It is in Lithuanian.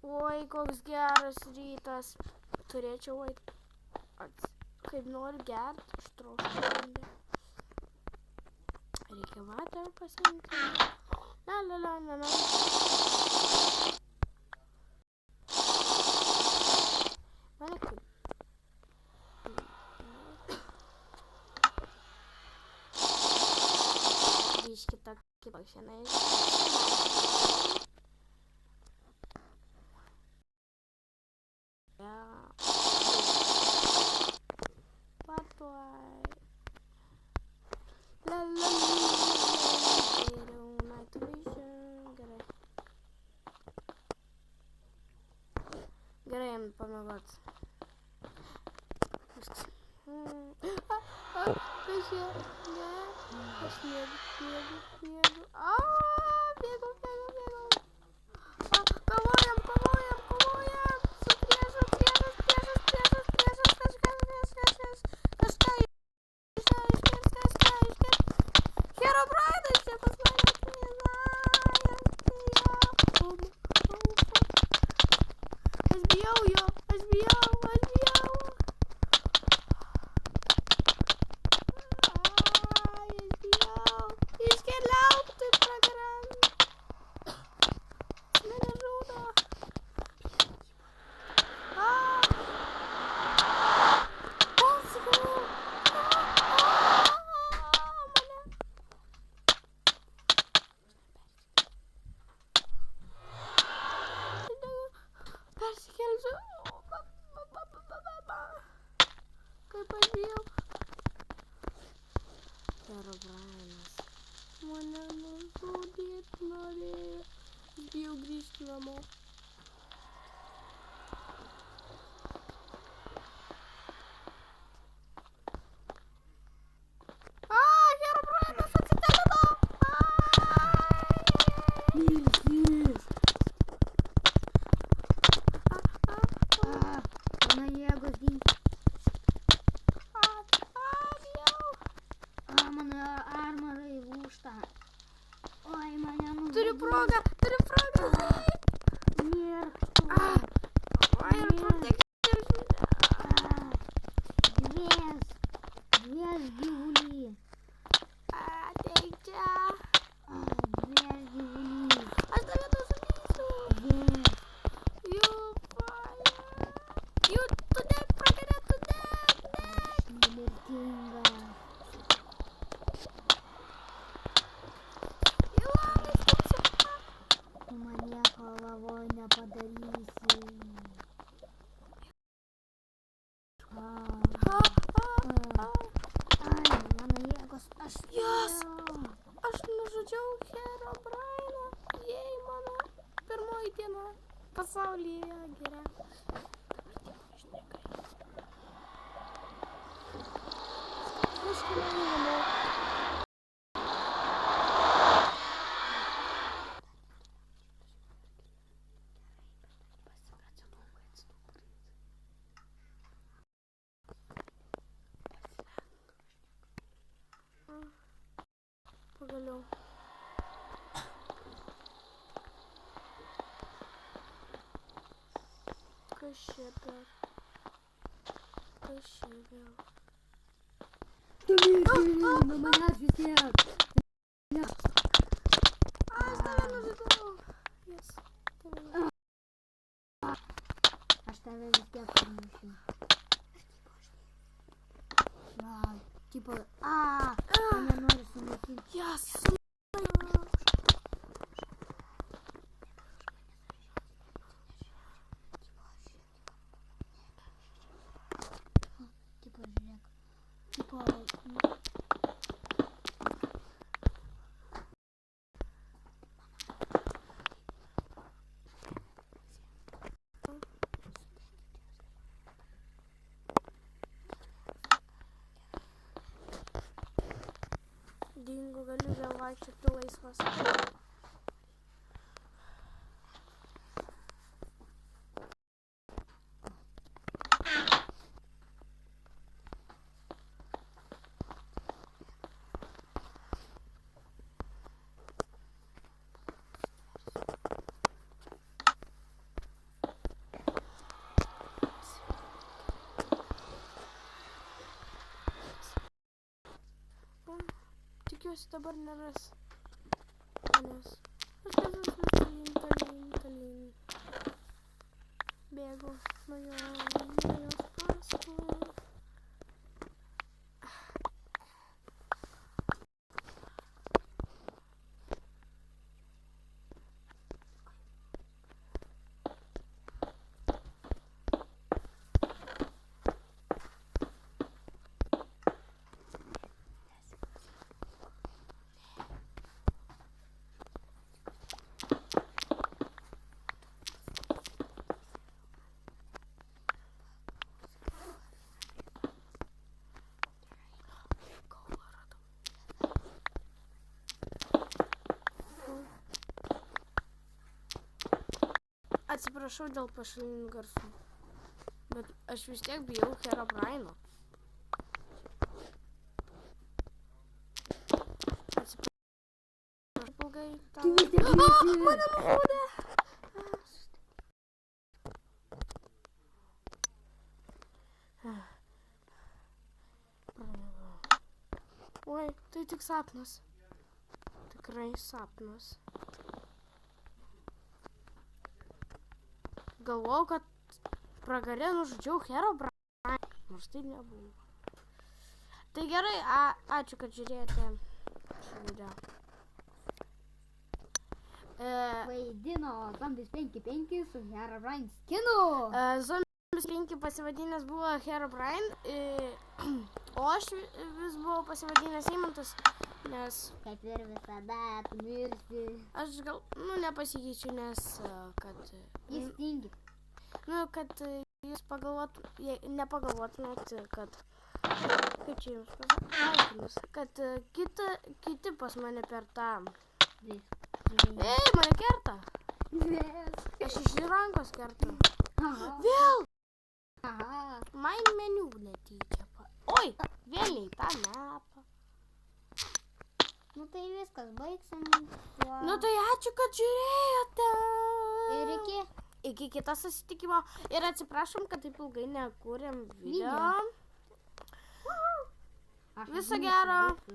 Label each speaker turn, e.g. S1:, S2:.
S1: Oi, koks geras rytas. Turėčiau kaip noriu gerti, ištrauksiu šiandien. Reikia vaterą pasiimti. La. Mane kaip. Biški tokį pakšienai. Gerai, jam pamiegot. Kas čia? Ne, aš miegu. Bėgau. Kovojam. Su priešas. Kažką iškės. Herobrainas čia pas mane atvažiavo. Aš bijau jo. Iškeliauk, tai pragarant. Mane žudo. Persikelsiu. Kaip aš bijau. Herobrainas mane nužudyti norėjo. Bijau grįžti namo. Herobrainas atsitolino.
S2: Mano jėgos dingo. Mano armorai lūžta. Oi, mane nužudė.
S1: Turiu progą.
S2: Mirk. Dvies gyvulį.
S1: Ateik čia.
S2: Dvies gyvulį.
S1: Aš tave nužudysiu. Tu deg pragarė, tu deg.
S2: Nemirtinga. Tu man nieko lavoj nepadarysi. Mano jėgos, aš
S1: nužudžiau Herobrainą. Jei mano pirmoji diena pasaulyje geriausia. Aš keliauju namo. Pagaliau. Kas čia vėl?
S2: Tu mirsi nuo manęs vis tiek.
S1: Aš tave nužudau.
S2: Aš tave vis tiek pamiršiu. Tipo, mane nori sunaikinti. Tipo, žiūrėk. Tipo,
S1: Dingo, galiu vėl vaikščioti laisvas. tikiuosi dabar neras manęs. Aš vis tolyn. Bėgu nuo jos paskui. Atsiprašau dėl pašalinių garsų, bet aš vis tiek bijau Herobrino. Atsiprašau ilgai tam.
S2: Tu vis tiek grįžti.
S1: Mane nubaudė! Oi, tai tik sapnas. Tikrai sapnas. Galvojau, kad pragarė nužudžiau Herobriną, nors tai nebuvo. Tai gerai, ačiū, kad žiūrėjote šį video.
S2: Vaidino Zombies 5-5 su Herobrine skinu.
S1: Zombies 5 pasivadinęs buvo Herobrine, o aš vis buvau pasivadinęs Eimantas, nes...
S2: Kaip ir visada, tu mirsi.
S1: Aš gal, nepasikeičiu, nes, kad...
S2: Jis tingi.
S1: Kad jūs nepagalvotumėt, kad... Kaip čia jums pasakymus? Kad kiti pas mane per tą... Ei, mane kerta! Aš iš rankos kertu. Vėl! Man meniu netyčia. Oi, vėl į tą mapą.
S2: Nu tai viskas, baigsim.
S1: Tai ačiū, kad žiūrėjote.
S2: Ir iki.
S1: Iki kito susitikimo. Ir atsiprašom, kad taip ilgai nekūrėm video. Viso gero.